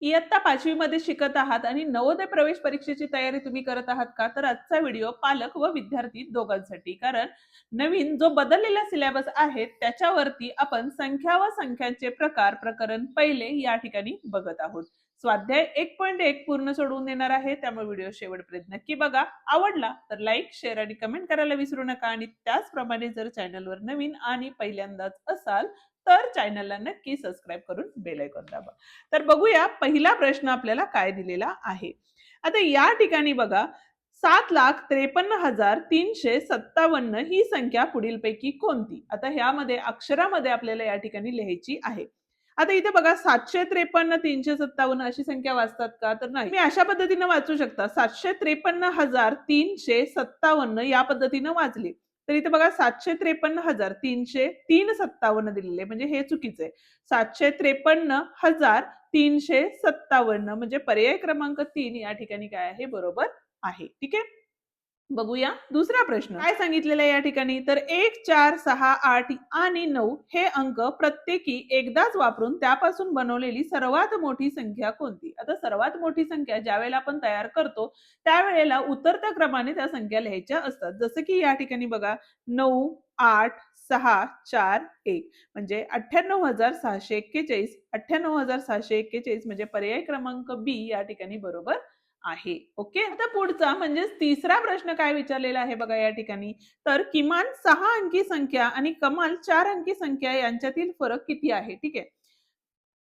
इयत्ता 5वी मध्ये शिकत आहात आणि नवोदय प्रवेश परीक्षेची तयारी तुम्ही करत आहात का? तर आजचा व्हिडिओ पालक व विद्यार्थी दोघांसाठी. कारण नवीन जो बदललेला सिलेबस आहे त्याच्यावरती आपण संख्या व संख्यांचे प्रकार प्रकरण पहिले या ठिकाणी बघत आहोत. स्वाध्याय 1.1 पूर्ण सोडवून देणार आहे, त्यामुळे व्हिडिओ शेवटपर्यंत नक्की बघा. आवडला तर लाईक, शेअर आणि कमेंट करायला विसरू नका. आणि त्याचप्रमाणे जर चॅनलवर नवीन आणि पहिल्यांदाच असाल तर चॅनलला नक्की सबस्क्राईब करून बेल आयकॉन दाबा. तर बघूया पहिला प्रश्न आपल्याला काय दिलेला आहे. आता या ठिकाणी बघा, 7,53,357 ही संख्या पुढीलपैकी कोणती? आता ह्यामध्ये अक्षरामध्ये आपल्याला या ठिकाणी लिहायची आहे. आता इथे बघा 753,357 अशी संख्या वाचतात का? तर नाही. मी अशा पद्धतीने वाचू शकता, 753,357 या पद्धतीने वाचले. तर इथे बघा 753,357 दिलेले, म्हणजे हे चुकीचं आहे. 753,357 म्हणजे पर्याय क्रमांक 3 या ठिकाणी काय आहे? बरोबर आहे. ठीक आहे. बघूया दुसरा प्रश्न काय सांगितलेला आहे या ठिकाणी. तर 1, 4, 6, 8 आणि 9 हे अंक प्रत्येकी एकदाच वापरून त्यापासून बनवलेली सर्वात मोठी संख्या कोणती? आता सर्वात मोठी संख्या ज्या वेळेला आपण तयार करतो त्यावेळेला उतरत्या क्रमाने त्या संख्या लिहायच्या असतात. जसं की या ठिकाणी बघा 9, 8, 6, 4, 1 म्हणजे 98,641. 98,641 म्हणजे पर्याय क्रमांक बी या ठिकाणी बरोबर आहे. ओके. आता पुढचा म्हणजे तिसरा प्रश्न काय विचारलेला आहे बघा या ठिकाणी. तर किमान 6 अंकी संख्या आणि कमाल 4 अंकी संख्या यांच्यातील फरक किती आहे? ठीक आहे.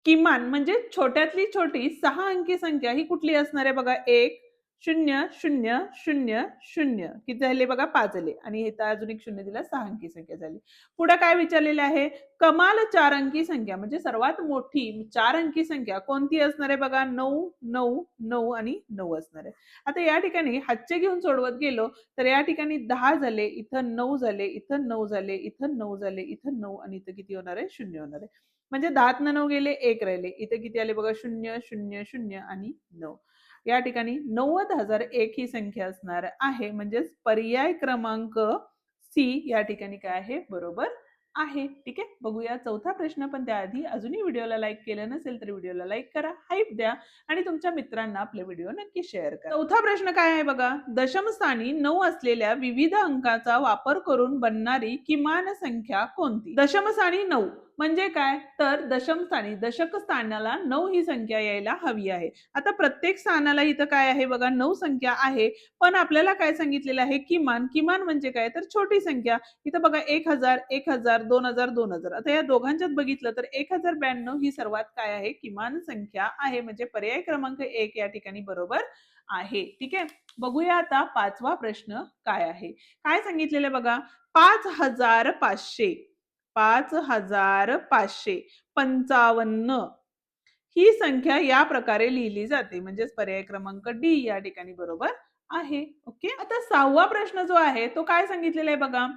किमान म्हणजे छोट्यातली छोटी 6 अंकी संख्या ही कुठली असणार आहे बघा. 1, 0, 0, 0, 0 किती झाले बघा? 5 झाले. आणि इथं अजून एक 0 दिला, 6 अंकी संख्या झाली. पुढे काय विचारलेलं आहे? कमाल 4 अंकी संख्या म्हणजे सर्वात मोठी 4 अंकी संख्या कोणती असणार आहे बघा. 9, 9, 9 आणि 9 असणार आहे. आता या ठिकाणी हातचे घेऊन सोडवत गेलो तर या ठिकाणी 10 झाले, इथं 9 झाले, इथं 9 झाले, इथं 9 झाले, इथं 9 आणि इथं किती होणार आहे? 0 होणार आहे. म्हणजे 10 9 गेले, 1 राहिले. इथे किती आले बघा? 0, 0, 0 आणि 9. या ठिकाणी 90,001 ही संख्या असणार आहे. म्हणजेच पर्याय क्रमांक सी या ठिकाणी काय आहे? बरोबर आहे. ठीक आहे. बघूया चौथा प्रश्न. पण त्याआधी अजूनही व्हिडिओला लाईक केलं नसेल तर व्हिडिओला लाईक करा, हाईप द्या आणि तुमच्या मित्रांना आपले व्हिडिओ नक्की शेअर करा. चौथा प्रश्न काय आहे बघा. दशमस्थानी 9 असलेल्या विविध अंकाचा वापर करून बनणारी किमान संख्या कोणती? दशमस्थानी 9 म्हणजे काय? तर दशमस्थानी दशक स्थानाला 9 ही संख्या यायला हवी आहे. आता प्रत्येक स्थानाला इथं काय आहे बघा? 9 संख्या आहे. पण आपल्याला काय सांगितलेलं आहे? किमान. किमान म्हणजे काय? तर छोटी संख्या. इथं बघा 1000, 1000, 2000, 2000. आता या दोघांच्यात बघितलं तर 1092 ही सर्वात काय आहे? किमान संख्या आहे. म्हणजे पर्याय क्रमांक 1 या ठिकाणी बरोबर आहे. ठीक आहे. बघूया आता पाचवा प्रश्न काय आहे. काय सांगितलेलं बघा. 5500 5555 ही संख्या या प्रकारे लिहिली जाते. म्हणजेच पर्याय क्रमांक डी या ठिकाणी बरोबर आहे. ओके. आता सहावा प्रश्न जो आहे तो काय सांगितलेला आहे बघा.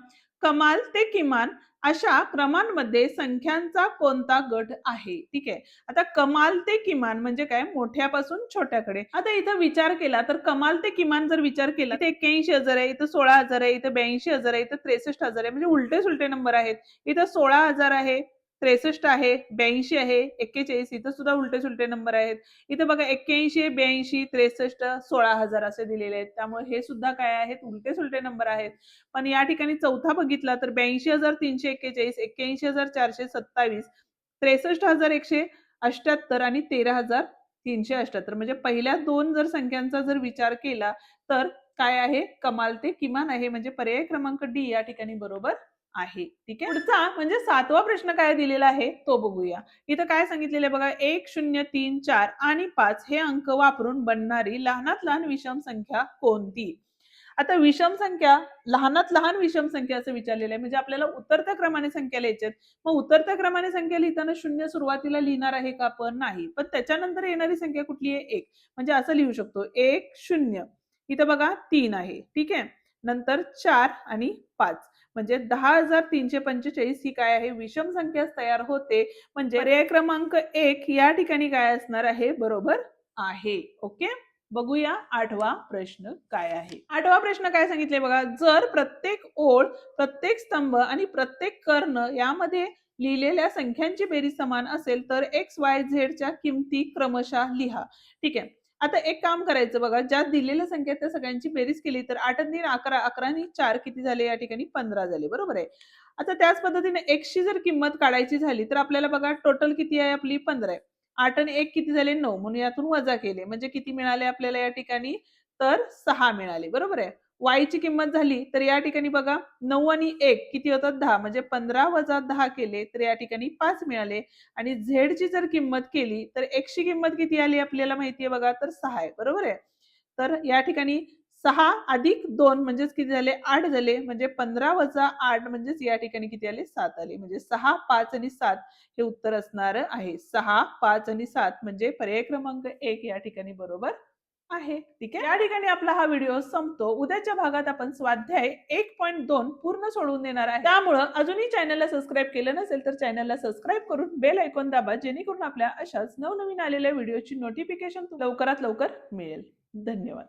कमाल ते किमान अशा क्रमांमध्ये संख्यांचा कोणता गट आहे? ठीक आहे. आता कमाल ते किमान म्हणजे काय? मोठ्यापासून छोट्याकडे. आता इथं विचार केला तर कमाल ते किमान जर विचार केला तर 81,000 आहे, इथं 16,000 आहे, इथं 82,000 आहे, इथं 63,000 आहे. म्हणजे उलटे सुलटे नंबर आहेत. इथं 16,000 आहे, 63 आहे, 82 आहे, 41. इथं सुद्धा उलटे सुलटे नंबर आहेत. इथं बघा 81, 82, 63, 16,000 असे दिलेले आहेत. त्यामुळे हे सुद्धा काय आहेत? उलटे सुलटे नंबर आहेत. पण या ठिकाणी चौथा बघितला तर 82,341, 81,427, 63,178 आणि 13,378. म्हणजे पहिल्या दोन जर संख्यांचा जर विचार केला तर काय आहे? कमाल ते किमान आहे. म्हणजे पर्याय क्रमांक डी या ठिकाणी बरोबर आहे. ठीक आहे. पुढचा म्हणजे सातवा प्रश्न काय दिलेला आहे तो बघूया. इथं काय सांगितलेलं आहे बघा. 1, 0, 3, 4 आणि 5 हे अंक वापरून बनणारी लहानात लहान विषम संख्या कोणती? आता विषम संख्या, लहानात लहान विषम संख्या असं विचारलेलं आहे. म्हणजे आपल्याला उतरत्या क्रमाने संख्या लिहायच्यात. मग उतरत्या क्रमाने संख्या लिहिताना 0 सुरुवातीला लिहिणार आहे का आपण? नाही. पण त्याच्यानंतर येणारी संख्या कुठली आहे? 1. म्हणजे असं लिहू शकतो. 1, 0. इथं बघा 3 आहे. ठीक आहे. नंतर 4 आणि 5. म्हणजे 10,345 ही काय आहे? विषम संख्या तयार होते. म्हणजे पर्याय क्रमांक 1 या ठिकाणी काय असणार आहे? बरोबर आहे. ओके. बघूया आठवा प्रश्न काय आहे. आठवा प्रश्न काय सांगितले बघा. जर प्रत्येक ओळ, प्रत्येक स्तंभ आणि प्रत्येक कर्ण यामध्ये लिहिलेल्या संख्यांची बेरीज समान असेल तर एक्स वाय झेडच्या किमती क्रमशः लिहा. ठीक आहे. आता एक काम करायचं बघा, ज्या दिलेल्या संख्या त्या सगळ्यांची बेरीज केली तर 8 आणि 3 11, 11 आणि 4 किती झाले या ठिकाणी 15 झाले, बरोबर आहे. आता त्याच पद्धतीने x ची जर किंमत काढायची झाली तर आपल्याला बघा टोटल किती आहे आपली 15 आहे. 8 आणि 1 किती झाले 9 म्हणून यातून वजा केले म्हणजे किती मिळाले आपल्याला या ठिकाणी तर 6 मिळाले, बरोबर आहे. y ची किंमत झाली तर या ठिकाणी बघा 9 आणि 1 किती होतात 10 म्हणजे 15 वजा 10 केले तर या ठिकाणी 5 मिळाले आणि z ची जर किंमत केली तर x ची किंमत किती आली आपल्याला माहिती आहे बघा तर 6 आहे, बरोबर आहे. तर या ठिकाणी 6 अधिक 2 म्हणजेच किती झाले 8 झाले म्हणजे 15 वजा 8 म्हणजेच या ठिकाणी किती आले 7 आले म्हणजे 6, 5 आणि 7 हे उत्तर असणार आहे. 6, 5 आणि 7 म्हणजे पर्याय क्रमांक 1 या ठिकाणी बरोबर आहे. ठीक आहे. या ठिकाणी आपला हा व्हिडिओ संपतो. उद्याच्या भागात आपण स्वाध्याय 1.2 पूर्ण सोडवून देणार आहे. त्यामुळे अजूनही चॅनलला सबस्क्राईब केलं नसेल तर चॅनलला सबस्क्राईब करून बेल आयकॉन दाबा जेणेकरून आपल्या अशाच नवनवीन आलेल्या व्हिडिओची नोटिफिकेशन लवकरात लवकर मिळेल. धन्यवाद.